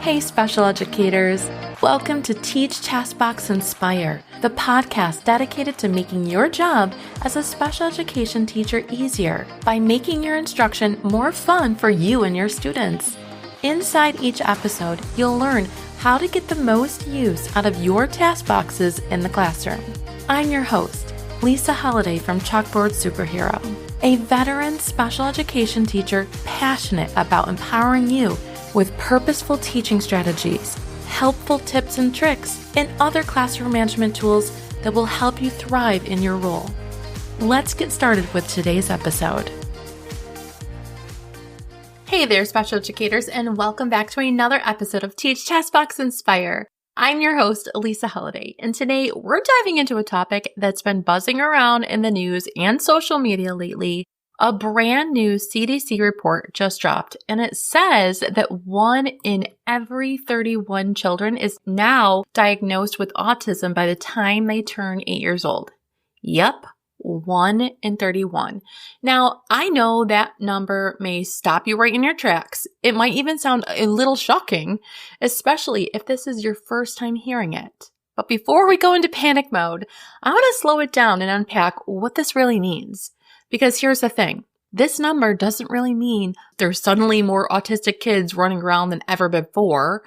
Hey, special educators. Welcome to Teach, Taskbox, Inspire, the podcast dedicated to making your job as a special education teacher easier by making your instruction more fun for you and your students. Inside each episode, you'll learn how to get the most use out of your task boxes in the classroom. I'm your host, Lisa Holiday from Chalkboard Superhero, a veteran special education teacher passionate about empowering you with purposeful teaching strategies, helpful tips and tricks, and other classroom management tools that will help you thrive in your role. Let's get started with today's episode. Hey there, special educators, and welcome back to another episode of Teach, Taskbox, Inspire. I'm your host, Lisa Holiday, and today we're diving into a topic that's been buzzing around in the news and social media lately. A brand new CDC report just dropped, and it says that 1 in every 31 children is now diagnosed with autism by the time they turn 8 years old. Yep, 1 in 31. Now, I know that number may stop you right in your tracks. It might even sound a little shocking, especially if this is your first time hearing it. But before we go into panic mode, I want to slow it down and unpack what this really means. Because here's the thing, this number doesn't really mean there's suddenly more autistic kids running around than ever before.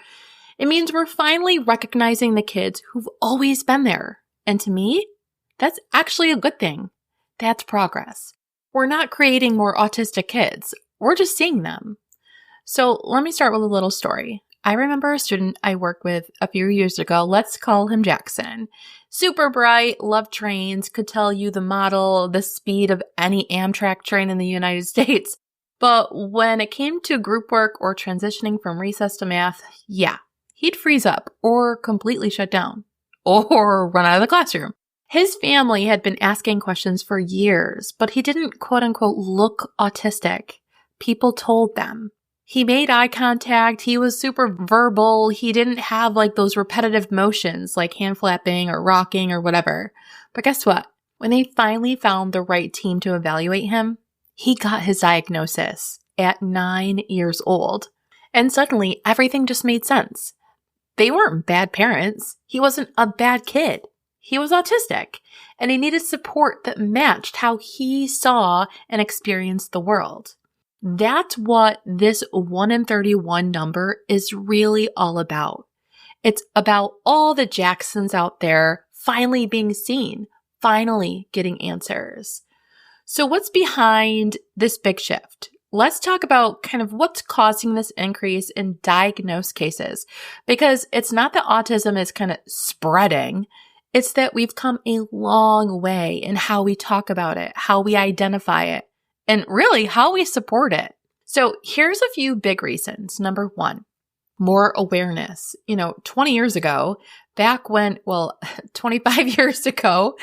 It means we're finally recognizing the kids who've always been there. And to me, that's actually a good thing. That's progress. We're not creating more autistic kids. We're just seeing them. So let me start with a little story. I remember a student I worked with a few years ago. Let's call him Jackson. Super bright, loved trains, could tell you the model, the speed of any Amtrak train in the United States. But when it came to group work or transitioning from recess to math, he'd freeze up or completely shut down or run out of the classroom. His family had been asking questions for years, but he didn't quote unquote look autistic. People told them. He made eye contact, he was super verbal, he didn't have like those repetitive motions like hand flapping or rocking or whatever. But guess what? When they finally found the right team to evaluate him, he got his diagnosis at 9 years old. And suddenly everything just made sense. They weren't bad parents. He wasn't a bad kid. He was autistic, and he needed support that matched how he saw and experienced the world. That's what this 1 in 31 number is really all about. It's about all the Jacksons out there finally being seen, finally getting answers. So what's behind this big shift? Let's talk about kind of what's causing this increase in diagnosed cases, because it's not that autism is kind of spreading. It's that we've come a long way in how we talk about it, how we identify it, and really how we support it. So here's a few big reasons. Number 1, more awareness. 20 years ago, 25 years ago,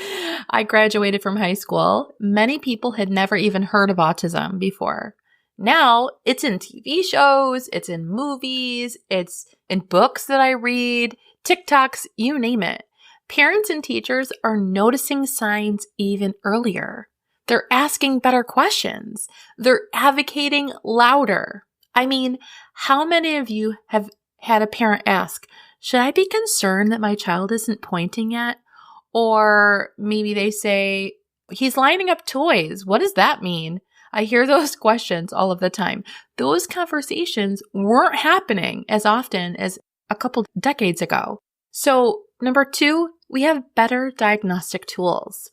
I graduated from high school. Many people had never even heard of autism before. Now it's in TV shows, it's in movies, it's in books that I read, TikToks, you name it. Parents and teachers are noticing signs even earlier. They're asking better questions. They're advocating louder. I mean, how many of you have had a parent ask, should I be concerned that my child isn't pointing yet? Or maybe they say, he's lining up toys. What does that mean? I hear those questions all of the time. Those conversations weren't happening as often as a couple decades ago. So, number 2, we have better diagnostic tools.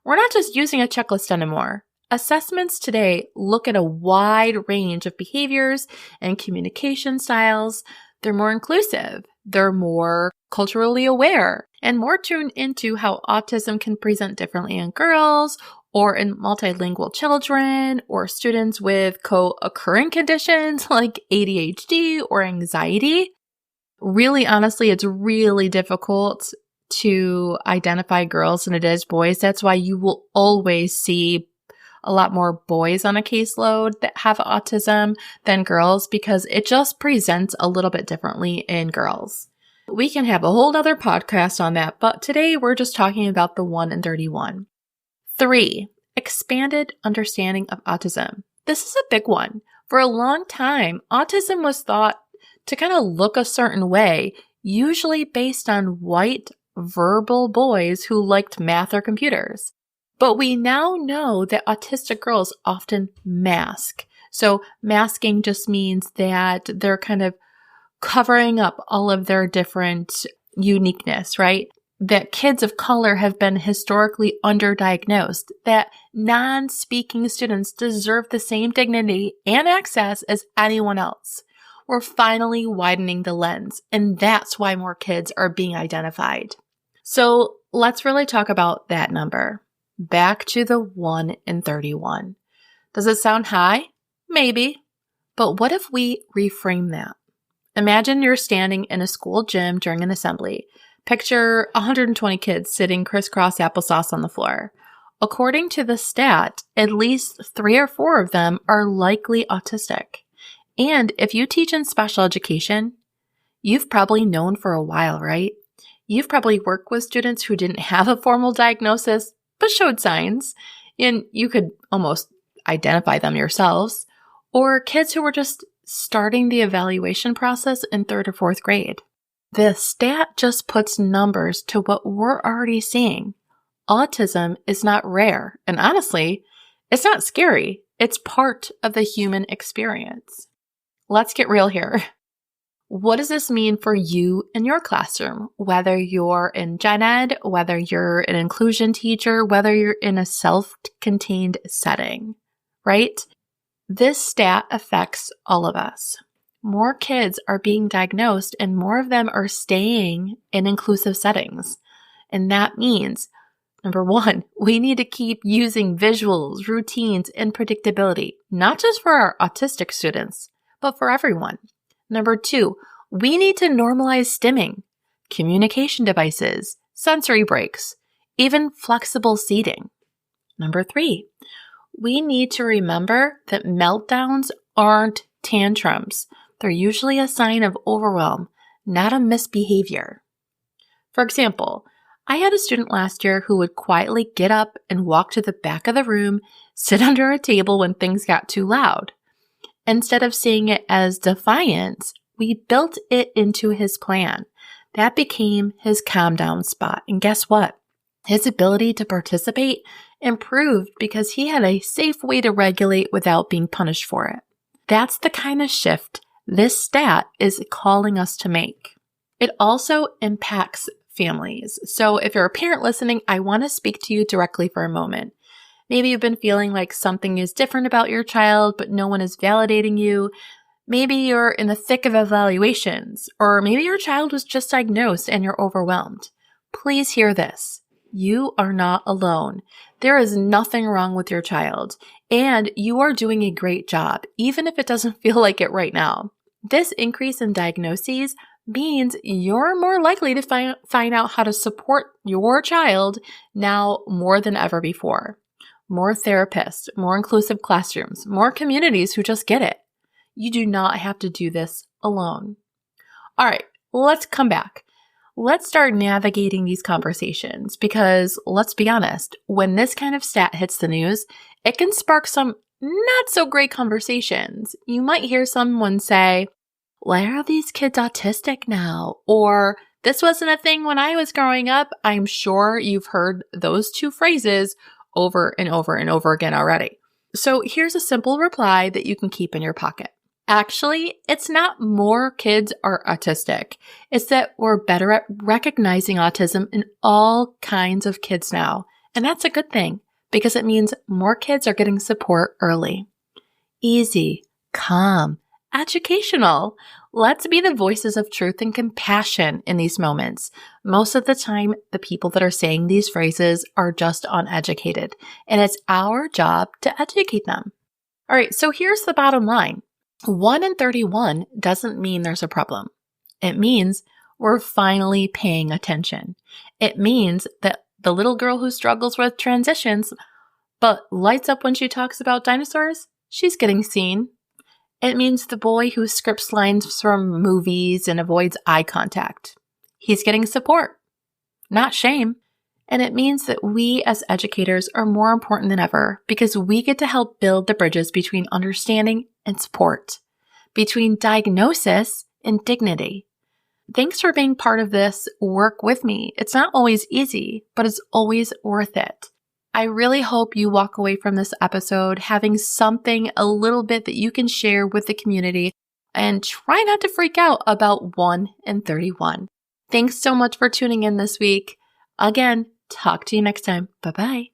We're not just using a checklist anymore. Assessments today look at a wide range of behaviors and communication styles. They're more inclusive. They're more culturally aware and more tuned into how autism can present differently in girls or in multilingual children or students with co-occurring conditions like ADHD or anxiety. Really, honestly, it's really difficult to identify girls than it is boys. That's why you will always see a lot more boys on a caseload that have autism than girls, because it just presents a little bit differently in girls. We can have a whole other podcast on that, but today we're just talking about the 1 in 31. 3, expanded understanding of autism. This is a big one. For a long time, autism was thought to kind of look a certain way, usually based on white, verbal boys who liked math or computers. But we now know that autistic girls often mask. So masking just means that they're kind of covering up all of their different uniqueness, right? That kids of color have been historically underdiagnosed, that non-speaking students deserve the same dignity and access as anyone else. We're finally widening the lens, and that's why more kids are being identified. So let's really talk about that number. Back to the 1 in 31. Does it sound high? Maybe. But what if we reframe that? Imagine you're standing in a school gym during an assembly. Picture 120 kids sitting crisscross applesauce on the floor. According to the stat, at least 3 or 4 of them are likely autistic. And if you teach in special education, you've probably known for a while, right? You've probably worked with students who didn't have a formal diagnosis, but showed signs, and you could almost identify them yourselves, or kids who were just starting the evaluation process in 3rd or 4th grade. The stat just puts numbers to what we're already seeing. Autism is not rare, and honestly, it's not scary. It's part of the human experience. Let's get real here. What does this mean for you in your classroom? Whether you're in gen ed, whether you're an inclusion teacher, whether you're in a self-contained setting, right? This stat affects all of us. More kids are being diagnosed and more of them are staying in inclusive settings. And that means, number 1, we need to keep using visuals, routines, and predictability, not just for our autistic students, but for everyone. Number 2, we need to normalize stimming, communication devices, sensory breaks, even flexible seating. Number 3, we need to remember that meltdowns aren't tantrums. They're usually a sign of overwhelm, not a misbehavior. For example, I had a student last year who would quietly get up and walk to the back of the room, sit under a table when things got too loud. Instead of seeing it as defiance, we built it into his plan. That became his calm down spot. And guess what? His ability to participate improved because he had a safe way to regulate without being punished for it. That's the kind of shift this stat is calling us to make. It also impacts families. So if you're a parent listening, I want to speak to you directly for a moment. Maybe you've been feeling like something is different about your child, but no one is validating you. Maybe you're in the thick of evaluations, or maybe your child was just diagnosed and you're overwhelmed. Please hear this. You are not alone. There is nothing wrong with your child, and you are doing a great job, even if it doesn't feel like it right now. This increase in diagnoses means you're more likely to find out how to support your child now more than ever before. More therapists, more inclusive classrooms, more communities who just get it. You do not have to do this alone. All right, let's come back. Let's start navigating these conversations because, let's be honest, when this kind of stat hits the news, it can spark some not so great conversations. You might hear someone say, why are these kids autistic now? Or, this wasn't a thing when I was growing up. I'm sure you've heard those 2 phrases over and over and over again already. So here's a simple reply that you can keep in your pocket. Actually, it's not more kids are autistic. It's that we're better at recognizing autism in all kinds of kids now. And that's a good thing because it means more kids are getting support early. Easy, calm, educational. Let's be the voices of truth and compassion in these moments. Most of the time, the people that are saying these phrases are just uneducated, and it's our job to educate them. All right, so here's the bottom line. 1 in 31 doesn't mean there's a problem. It means we're finally paying attention. It means that the little girl who struggles with transitions but lights up when she talks about dinosaurs, she's getting seen. It means the boy who scripts lines from movies and avoids eye contact. He's getting support, not shame. And it means that we as educators are more important than ever because we get to help build the bridges between understanding and support, between diagnosis and dignity. Thanks for being part of this work with me. It's not always easy, but it's always worth it. I really hope you walk away from this episode having something a little bit that you can share with the community, and try not to freak out about 1 in 31. Thanks so much for tuning in this week. Again, talk to you next time. Bye-bye.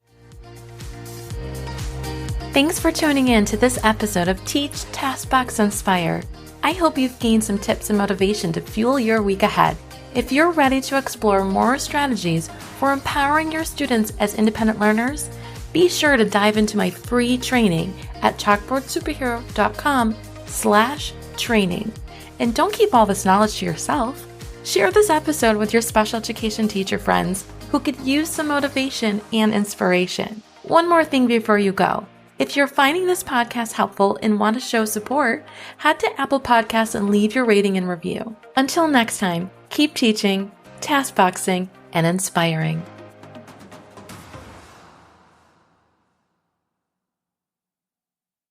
Thanks for tuning in to this episode of Teach, Taskbox, Inspire. I hope you've gained some tips and motivation to fuel your week ahead. If you're ready to explore more strategies for empowering your students as independent learners, be sure to dive into my free training at chalkboardsuperhero.com/training. And don't keep all this knowledge to yourself. Share this episode with your special education teacher friends who could use some motivation and inspiration. One more thing before you go. If you're finding this podcast helpful and want to show support, head to Apple Podcasts and leave your rating and review. Until next time, keep teaching, taskboxing, and inspiring.